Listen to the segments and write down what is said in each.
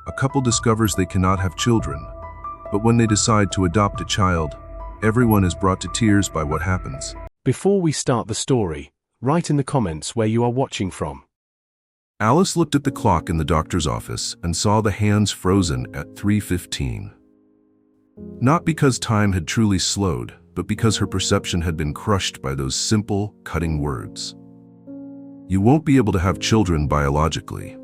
a couple discovers they cannot have children, but when they decide to adopt a child, everyone is brought to tears by what happens. Before we start the story, write in the comments where you are watching from. Alice looked at the clock in the doctor's office and saw the hands frozen at 3:15. Not because time had truly slowed, but because her perception had been crushed by those simple, cutting words. You won't be able to have children biologically.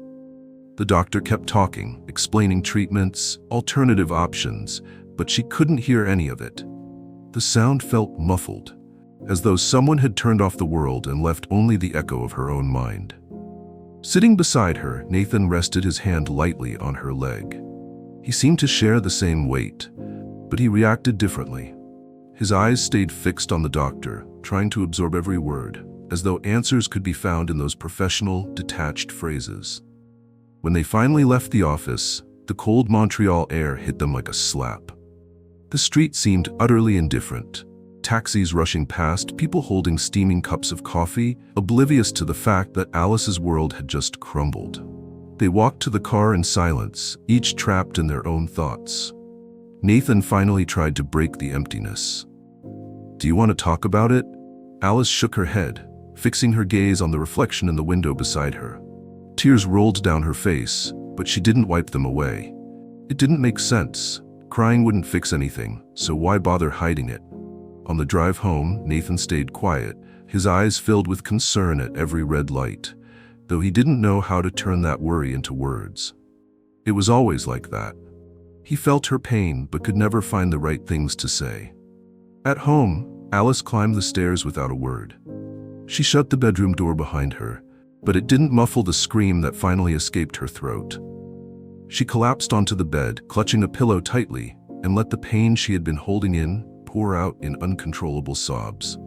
The doctor kept talking, explaining treatments, alternative options, but she couldn't hear any of it. The sound felt muffled, as though someone had turned off the world and left only the echo of her own mind. Sitting beside her, Nathan rested his hand lightly on her leg. He seemed to share the same weight, but he reacted differently. His eyes stayed fixed on the doctor, trying to absorb every word, as though answers could be found in those professional, detached phrases. When they finally left the office, the cold Montreal air hit them like a slap. The street seemed utterly indifferent. Taxis rushing past, people holding steaming cups of coffee, oblivious to the fact that Alice's world had just crumbled. They walked to the car in silence, each trapped in their own thoughts. Nathan finally tried to break the emptiness. "Do you want to talk about it?" Alice shook her head, fixing her gaze on the reflection in the window beside her. Tears rolled down her face, but she didn't wipe them away. It didn't make sense. Crying wouldn't fix anything, so why bother hiding it? On the drive home, Nathan stayed quiet, his eyes filled with concern at every red light, though he didn't know how to turn that worry into words. It was always like that. He felt her pain but could never find the right things to say. At home, Alice climbed the stairs without a word. She shut the bedroom door behind her, but it didn't muffle the scream that finally escaped her throat. She collapsed onto the bed, clutching a pillow tightly, and let the pain she had been holding in pour out in uncontrollable sobs.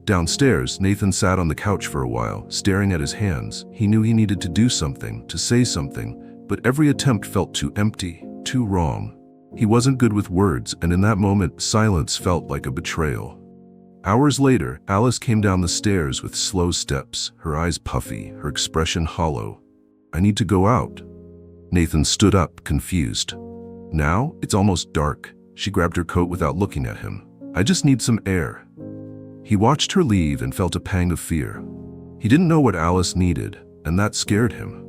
Downstairs, Nathan sat on the couch for a while, staring at his hands. He knew he needed to do something, to say something, but every attempt felt too empty, too wrong. He wasn't good with words, and in that moment, silence felt like a betrayal. Hours later, Alice came down the stairs with slow steps, her eyes puffy, her expression hollow. "I need to go out." Nathan stood up, confused. "Now? It's almost dark." She grabbed her coat without looking at him. "I just need some air." He watched her leave and felt a pang of fear. He didn't know what Alice needed, and that scared him.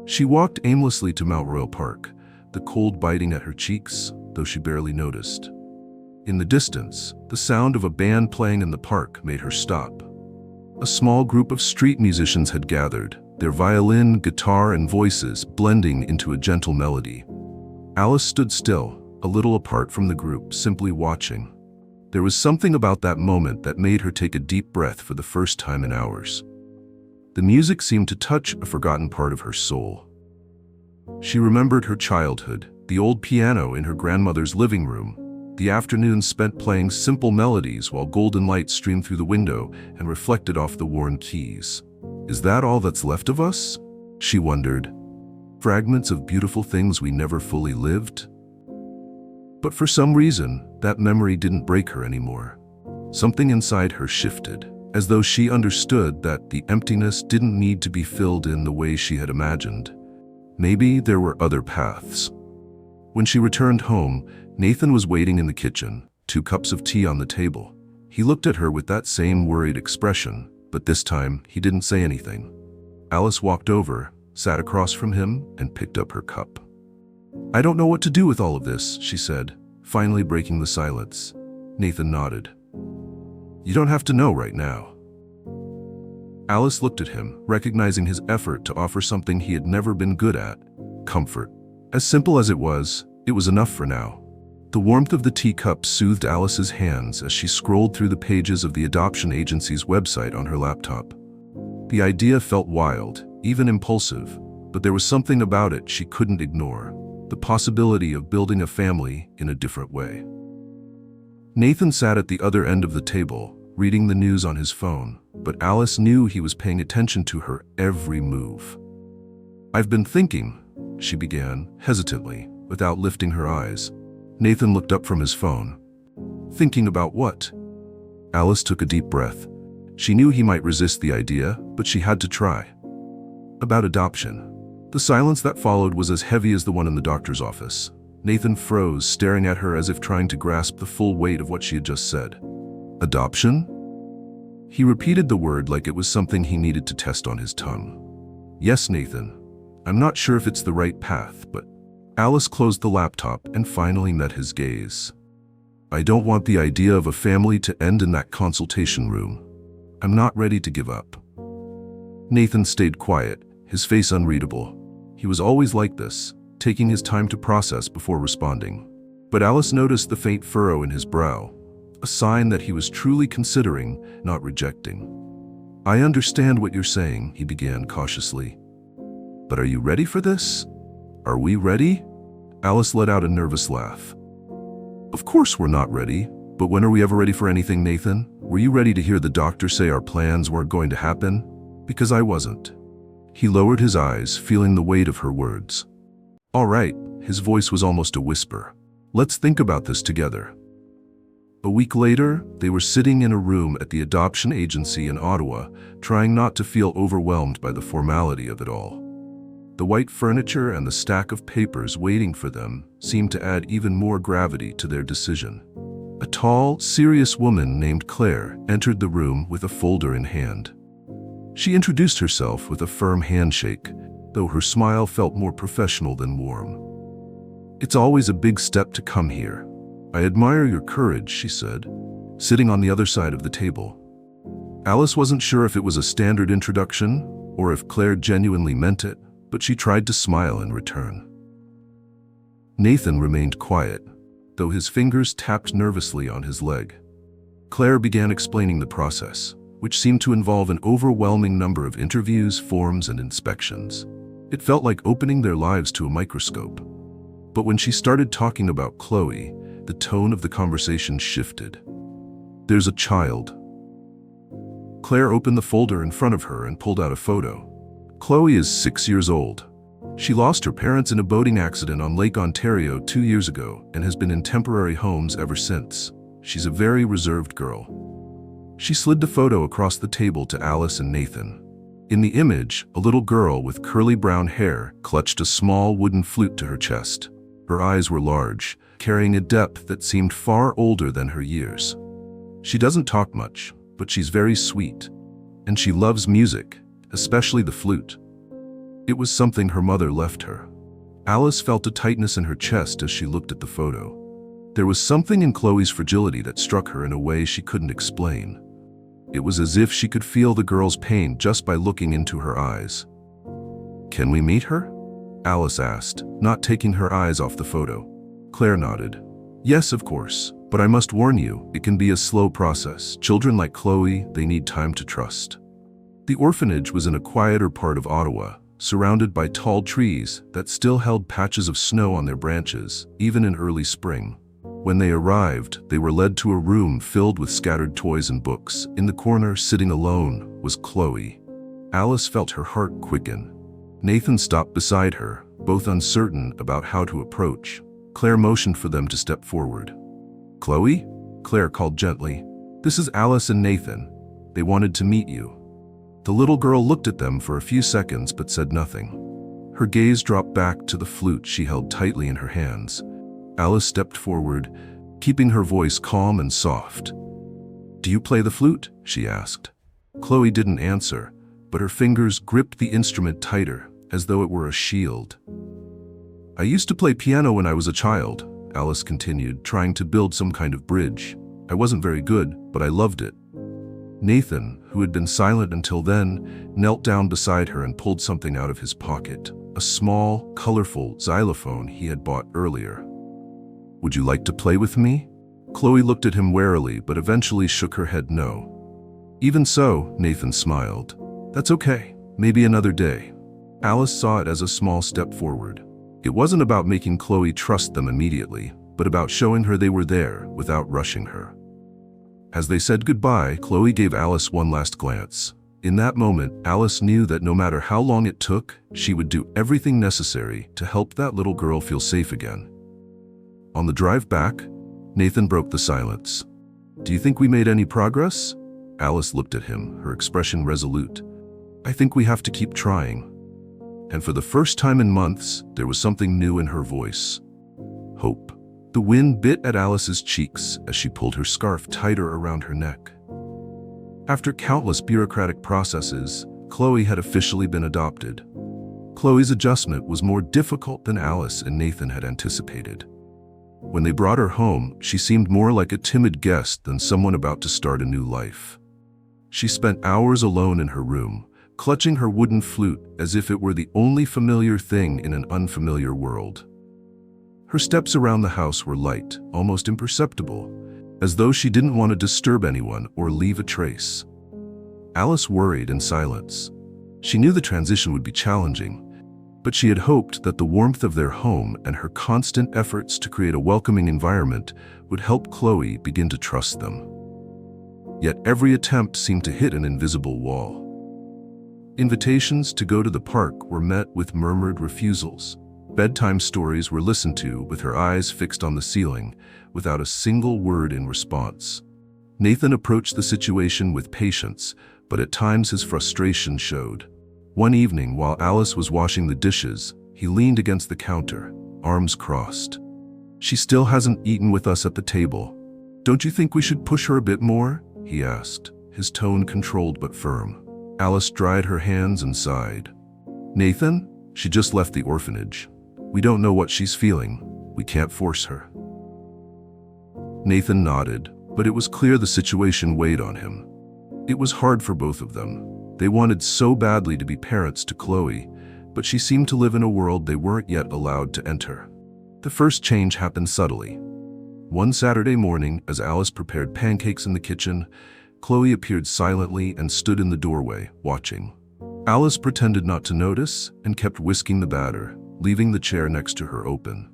She walked aimlessly to Mount Royal Park, the cold biting at her cheeks, though she barely noticed. In the distance, the sound of a band playing in the park made her stop. A small group of street musicians had gathered, their violin, guitar, and voices blending into a gentle melody. Alice stood still, a little apart from the group, simply watching. There was something about that moment that made her take a deep breath for the first time in hours. The music seemed to touch a forgotten part of her soul. She remembered her childhood, the old piano in her grandmother's living room, the afternoons spent playing simple melodies while golden light streamed through the window and reflected off the worn keys. "Is that all that's left of us?" she wondered. "Fragments of beautiful things we never fully lived?" But for some reason, that memory didn't break her anymore. Something inside her shifted, as though she understood that the emptiness didn't need to be filled in the way she had imagined. Maybe there were other paths. When she returned home, Nathan was waiting in the kitchen, 2 cups of tea on the table. He looked at her with that same worried expression, but this time he didn't say anything. Alice walked over, sat across from him, and picked up her cup. "I don't know what to do with all of this," she said, finally breaking the silence. Nathan nodded. "You don't have to know right now." Alice looked at him, recognizing his effort to offer something he had never been good at: comfort. As simple as it was enough for now. The warmth of the teacup soothed Alice's hands as she scrolled through the pages of the adoption agency's website on her laptop. The idea felt wild, even impulsive, but there was something about it she couldn't ignore: the possibility of building a family in a different way. Nathan sat at the other end of the table, reading the news on his phone, but Alice knew he was paying attention to her every move. "I've been thinking," she began, hesitantly, without lifting her eyes. Nathan looked up from his phone. "Thinking about what?" Alice took a deep breath. She knew he might resist the idea, but she had to try. "About adoption." The silence that followed was as heavy as the one in the doctor's office. Nathan froze, staring at her as if trying to grasp the full weight of what she had just said. Adoption? He repeated the word like it was something he needed to test on his tongue. Yes, Nathan. I'm not sure if it's the right path, but... Alice closed the laptop and finally met his gaze. I don't want the idea of a family to end in that consultation room. I'm not ready to give up. Nathan stayed quiet, his face unreadable. He was always like this, taking his time to process before responding. But Alice noticed the faint furrow in his brow, a sign that he was truly considering, not rejecting. I understand what you're saying, he began cautiously. But are you ready for this? Are we ready? Alice let out a nervous laugh. Of course we're not ready, but when are we ever ready for anything, Nathan? Were you ready to hear the doctor say our plans weren't going to happen? Because I wasn't. He lowered his eyes, feeling the weight of her words. All right, his voice was almost a whisper. Let's think about this together. A week later, they were sitting in a room at the adoption agency in Ottawa, trying not to feel overwhelmed by the formality of it all. The white furniture and the stack of papers waiting for them seemed to add even more gravity to their decision. A tall, serious woman named Claire entered the room with a folder in hand. She introduced herself with a firm handshake, though her smile felt more professional than warm. It's always a big step to come here. I admire your courage, she said, sitting on the other side of the table. Alice wasn't sure if it was a standard introduction or if Claire genuinely meant it, but she tried to smile in return. Nathan remained quiet, though his fingers tapped nervously on his leg. Claire began explaining the process, which seemed to involve an overwhelming number of interviews, forms, and inspections. It felt like opening their lives to a microscope. But when she started talking about Chloe, the tone of the conversation shifted. There's a child. Claire opened the folder in front of her and pulled out a photo. Chloe is 6 years old. She lost her parents in a boating accident on Lake Ontario 2 years ago and has been in temporary homes ever since. She's a very reserved girl. She slid the photo across the table to Alice and Nathan. In the image, a little girl with curly brown hair clutched a small wooden flute to her chest. Her eyes were large, carrying a depth that seemed far older than her years. She doesn't talk much, but she's very sweet, and she loves music, especially the flute. It was something her mother left her. Alice felt a tightness in her chest as she looked at the photo. There was something in Chloe's fragility that struck her in a way she couldn't explain. It was as if she could feel the girl's pain just by looking into her eyes. Can we meet her? Alice asked, not taking her eyes off the photo. Claire nodded. Yes, of course, but I must warn you, it can be a slow process. Children like Chloe, they need time to trust. The orphanage was in a quieter part of Ottawa, surrounded by tall trees that still held patches of snow on their branches, even in early spring. When they arrived, they were led to a room filled with scattered toys and books. In the corner, sitting alone, was Chloe. Alice felt her heart quicken. Nathan stopped beside her, both uncertain about how to approach. Claire motioned for them to step forward. Chloe? Claire called gently. This is Alice and Nathan. They wanted to meet you. The little girl looked at them for a few seconds but said nothing. Her gaze dropped back to the flute she held tightly in her hands. Alice stepped forward, keeping her voice calm and soft. Do you play the flute? She asked. Chloe didn't answer, but her fingers gripped the instrument tighter, as though it were a shield. I used to play piano when I was a child, Alice continued, trying to build some kind of bridge. I wasn't very good, but I loved it. Nathan, who had been silent until then, knelt down beside her and pulled something out of his pocket, a small, colorful xylophone he had bought earlier. Would you like to play with me? Chloe looked at him warily, but eventually shook her head no. Even so, Nathan smiled. That's okay, maybe another day. Alice saw it as a small step forward. It wasn't about making Chloe trust them immediately, but about showing her they were there without rushing her. As they said goodbye, Chloe gave Alice one last glance. In that moment, Alice knew that no matter how long it took, she would do everything necessary to help that little girl feel safe again. On the drive back, Nathan broke the silence. Do you think we made any progress? Alice looked at him, her expression resolute. I think we have to keep trying. and for the first time in months, there was something new in her voice. Hope. The wind bit at Alice's cheeks as she pulled her scarf tighter around her neck. After countless bureaucratic processes, Chloe had officially been adopted. Chloe's adjustment was more difficult than Alice and Nathan had anticipated. When they brought her home, she seemed more like a timid guest than someone about to start a new life. She spent hours alone in her room, clutching her wooden flute as if it were the only familiar thing in an unfamiliar world. Her steps around the house were light, almost imperceptible, as though she didn't want to disturb anyone or leave a trace. Alice worried in silence. She knew the transition would be challenging, but she had hoped that the warmth of their home and her constant efforts to create a welcoming environment would help Chloe begin to trust them. Yet every attempt seemed to hit an invisible wall. Invitations to go to the park were met with murmured refusals. Bedtime stories were listened to with her eyes fixed on the ceiling, without a single word in response. Nathan approached the situation with patience, but at times his frustration showed. One evening, while Alice was washing the dishes, he leaned against the counter, arms crossed. "She still hasn't eaten with us at the table. Don't you think we should push her a bit more?" he asked, his tone controlled but firm. Alice dried her hands and sighed. "Nathan, she just left the orphanage. We don't know what she's feeling. We can't force her." Nathan nodded, but it was clear the situation weighed on him. It was hard for both of them. They wanted so badly to be parents to Chloe, but she seemed to live in a world they weren't yet allowed to enter. The first change happened subtly. One Saturday morning, as Alice prepared pancakes in the kitchen, Chloe appeared silently and stood in the doorway, watching. Alice pretended not to notice and kept whisking the batter, leaving the chair next to her open.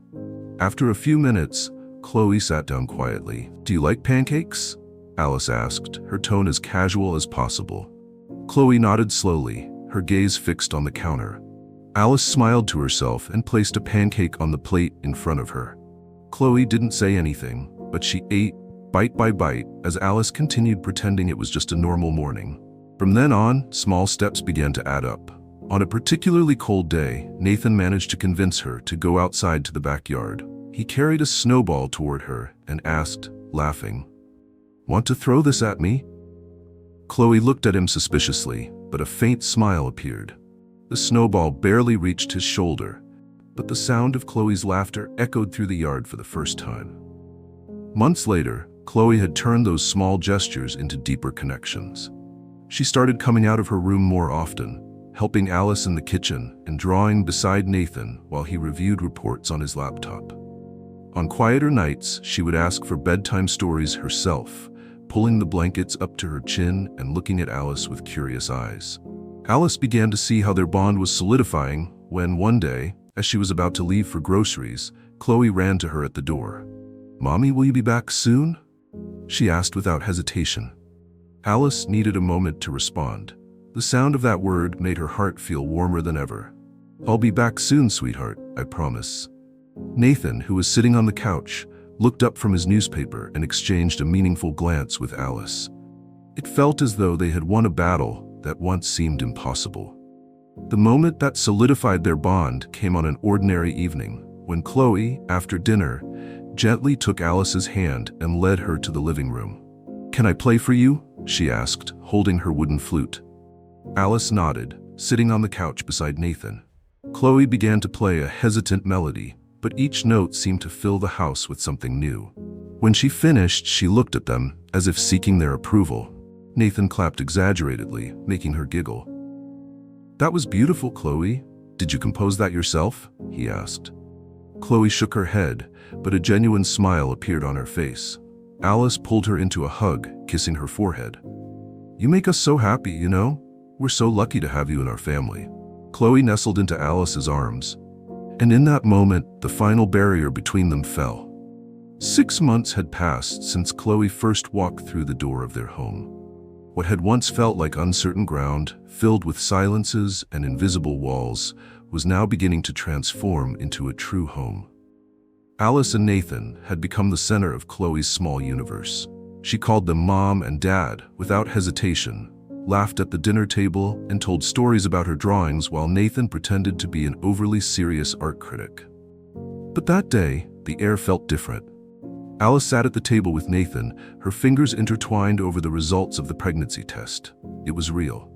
After a few minutes, Chloe sat down quietly. "Do you like pancakes?" Alice asked, her tone as casual as possible. Chloe nodded slowly, her gaze fixed on the counter. Alice smiled to herself and placed a pancake on the plate in front of her. Chloe didn't say anything, but she ate, bite by bite, as Alice continued pretending it was just a normal morning. From then on, small steps began to add up. On a particularly cold day, Nathan managed to convince her to go outside to the backyard. He carried a snowball toward her and asked, laughing, "Want to throw this at me?" Chloe looked at him suspiciously, but a faint smile appeared. The snowball barely reached his shoulder, but the sound of Chloe's laughter echoed through the yard for the first time. Months later, Chloe had turned those small gestures into deeper connections. She started coming out of her room more often, helping Alice in the kitchen and drawing beside Nathan while he reviewed reports on his laptop. On quieter nights, she would ask for bedtime stories herself, pulling the blankets up to her chin and looking at Alice with curious eyes. Alice began to see how their bond was solidifying when, one day, as she was about to leave for groceries, Chloe ran to her at the door. "Mommy, will you be back soon?" she asked without hesitation. Alice needed a moment to respond. The sound of that word made her heart feel warmer than ever. "I'll be back soon, sweetheart, I promise." Nathan, who was sitting on the couch, looked up from his newspaper and exchanged a meaningful glance with Alice. It felt as though they had won a battle that once seemed impossible. The moment that solidified their bond came on an ordinary evening, when Chloe, after dinner, gently took Alice's hand and led her to the living room. "Can I play for you?" she asked, holding her wooden flute. Alice nodded, sitting on the couch beside Nathan. Chloe began to play a hesitant melody, but each note seemed to fill the house with something new. When she finished, she looked at them, as if seeking their approval. Nathan clapped exaggeratedly, making her giggle. "That was beautiful, Chloe. Did you compose that yourself?" he asked. Chloe shook her head, but a genuine smile appeared on her face. Alice pulled her into a hug, kissing her forehead. "You make us so happy, you know? We're so lucky to have you in our family." Chloe nestled into Alice's arms, and in that moment, the final barrier between them fell. 6 months had passed since Chloe first walked through the door of their home. What had once felt like uncertain ground, filled with silences and invisible walls, was now beginning to transform into a true home. Alice and Nathan had become the center of Chloe's small universe. She called them Mom and Dad without hesitation, laughed at the dinner table, and told stories about her drawings while Nathan pretended to be an overly serious art critic. But that day, the air felt different. Alice sat at the table with Nathan, her fingers intertwined over the results of the pregnancy test. It was real.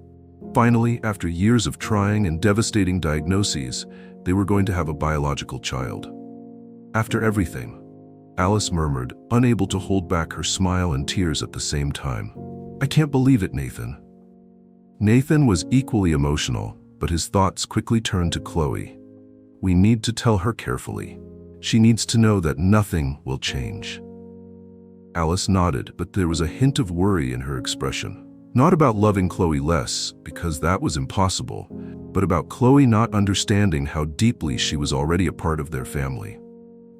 Finally, after years of trying and devastating diagnoses, they were going to have a biological child. After everything, Alice murmured, unable to hold back her smile and tears at the same time. I can't believe it, Nathan. Nathan was equally emotional, but his thoughts quickly turned to Chloe. We need to tell her carefully. She needs to know that nothing will change. Alice nodded, but there was a hint of worry in her expression. Not about loving Chloe less, because that was impossible, but about Chloe not understanding how deeply she was already a part of their family.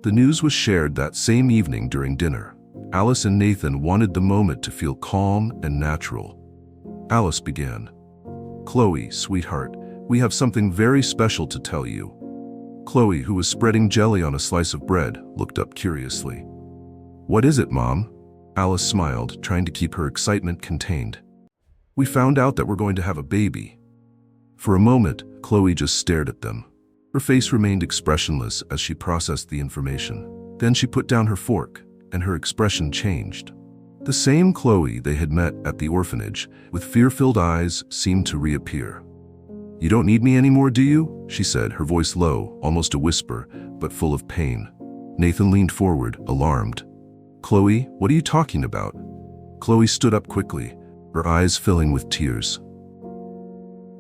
The news was shared that same evening during dinner. Alice and Nathan wanted the moment to feel calm and natural. Alice began. Chloe, sweetheart, we have something very special to tell you. Chloe, who was spreading jelly on a slice of bread, looked up curiously. What is it, Mom? Alice smiled, trying to keep her excitement contained. We found out that we're going to have a baby. For a moment, Chloe just stared at them. Her face remained expressionless as she processed the information. Then she put down her fork, and her expression changed. The same Chloe they had met at the orphanage, with fear-filled eyes, seemed to reappear. You don't need me anymore, do you? She said, her voice low, almost a whisper, but full of pain. Nathan leaned forward, alarmed. Chloe, what are you talking about? Chloe stood up quickly, her eyes filling with tears.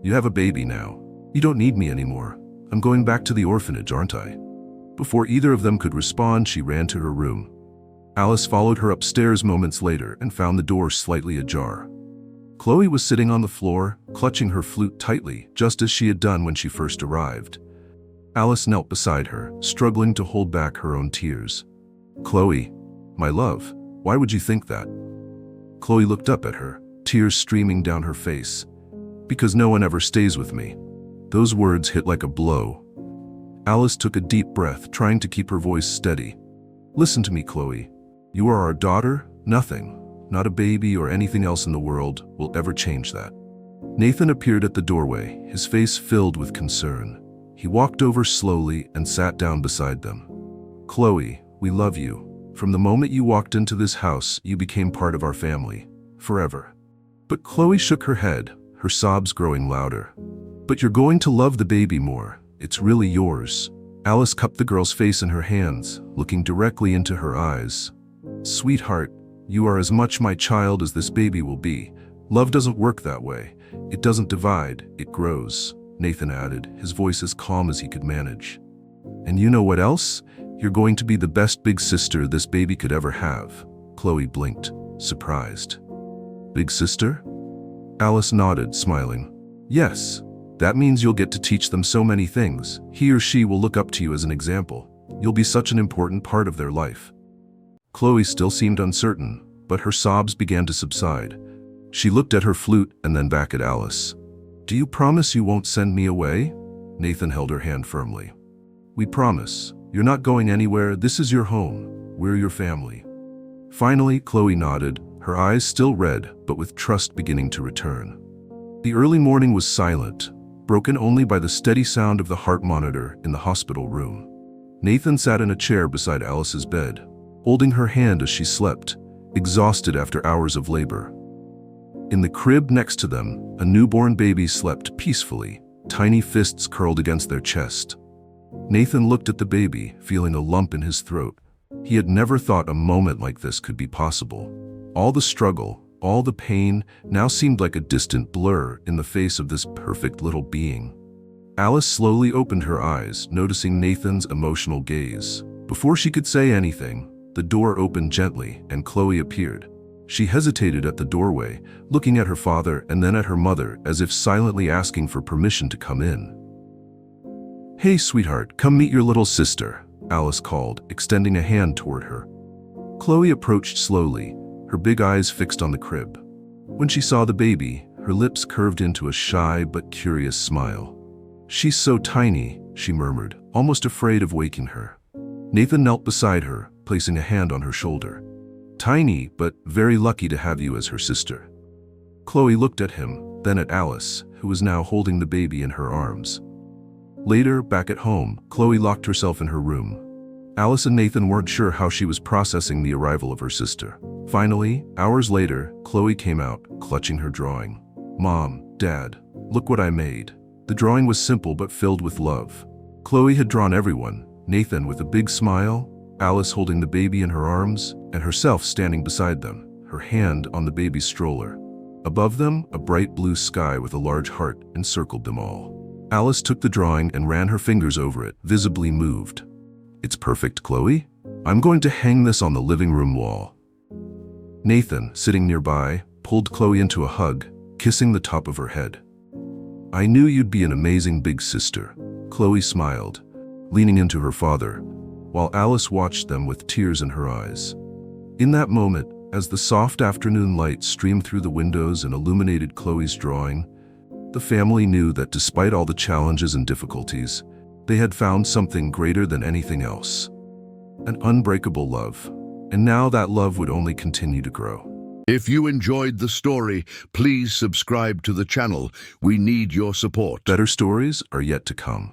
You have a baby now. You don't need me anymore. I'm going back to the orphanage, aren't I? Before either of them could respond, she ran to her room. Alice followed her upstairs moments later and found the door slightly ajar. Chloe was sitting on the floor, clutching her flute tightly, just as she had done when she first arrived. Alice knelt beside her, struggling to hold back her own tears. Chloe, my love, why would you think that? Chloe looked up at her, tears streaming down her face. Because no one ever stays with me. Those words hit like a blow. Alice took a deep breath, trying to keep her voice steady. Listen to me, Chloe. You are our daughter. Nothing, not a baby or anything else in the world, will ever change that. Nathan appeared at the doorway, his face filled with concern. He walked over slowly and sat down beside them. Chloe, we love you. From the moment you walked into this house, you became part of our family. Forever. But Chloe shook her head, her sobs growing louder. But you're going to love the baby more. It's really yours. Alice cupped the girl's face in her hands, looking directly into her eyes. Sweetheart, you are as much my child as this baby will be. Love doesn't work that way. It doesn't divide, it grows, Nathan added, his voice as calm as he could manage. And you know what else? You're going to be the best big sister this baby could ever have. Chloe blinked, surprised. Big sister? Alice nodded, smiling. Yes. That means you'll get to teach them so many things. He or she will look up to you as an example. You'll be such an important part of their life. Chloe still seemed uncertain, but her sobs began to subside. She looked at her flute and then back at Alice. Do you promise you won't send me away? Nathan held her hand firmly. We promise. You're not going anywhere. This is your home. We're your family. Finally, Chloe nodded, her eyes still red, but with trust beginning to return. The early morning was silent, broken only by the steady sound of the heart monitor in the hospital room. Nathan sat in a chair beside Alice's bed, holding her hand as she slept, exhausted after hours of labor. In the crib next to them, a newborn baby slept peacefully, tiny fists curled against their chest. Nathan looked at the baby, feeling a lump in his throat. He had never thought a moment like this could be possible. All the struggle, all the pain, now seemed like a distant blur in the face of this perfect little being. Alice slowly opened her eyes, noticing Nathan's emotional gaze. Before she could say anything, the door opened gently and Chloe appeared. She hesitated at the doorway, looking at her father and then at her mother as if silently asking for permission to come in. Hey, sweetheart, come meet your little sister, Alice called, extending a hand toward her. Chloe approached slowly, her big eyes fixed on the crib. When she saw the baby, her lips curved into a shy but curious smile. She's so tiny, she murmured, almost afraid of waking her. Nathan knelt beside her, placing a hand on her shoulder. Tiny, but very lucky to have you as her sister. Chloe looked at him, then at Alice, who was now holding the baby in her arms. Later, back at home, Chloe locked herself in her room. Alice and Nathan weren't sure how she was processing the arrival of her sister. Finally, hours later, Chloe came out, clutching her drawing. "Mom, Dad, look what I made." The drawing was simple but filled with love. Chloe had drawn everyone, Nathan with a big smile, Alice holding the baby in her arms, and herself standing beside them, her hand on the baby's stroller. Above them, a bright blue sky with a large heart encircled them all. Alice took the drawing and ran her fingers over it, visibly moved. "It's perfect, Chloe. I'm going to hang this on the living room wall." Nathan, sitting nearby, pulled Chloe into a hug, kissing the top of her head. "I knew you'd be an amazing big sister," Chloe smiled, leaning into her father, while Alice watched them with tears in her eyes. In that moment, as the soft afternoon light streamed through the windows and illuminated Chloe's drawing, the family knew that despite all the challenges and difficulties, they had found something greater than anything else. An unbreakable love. And now that love would only continue to grow. If you enjoyed the story, please subscribe to the channel. We need your support. Better stories are yet to come.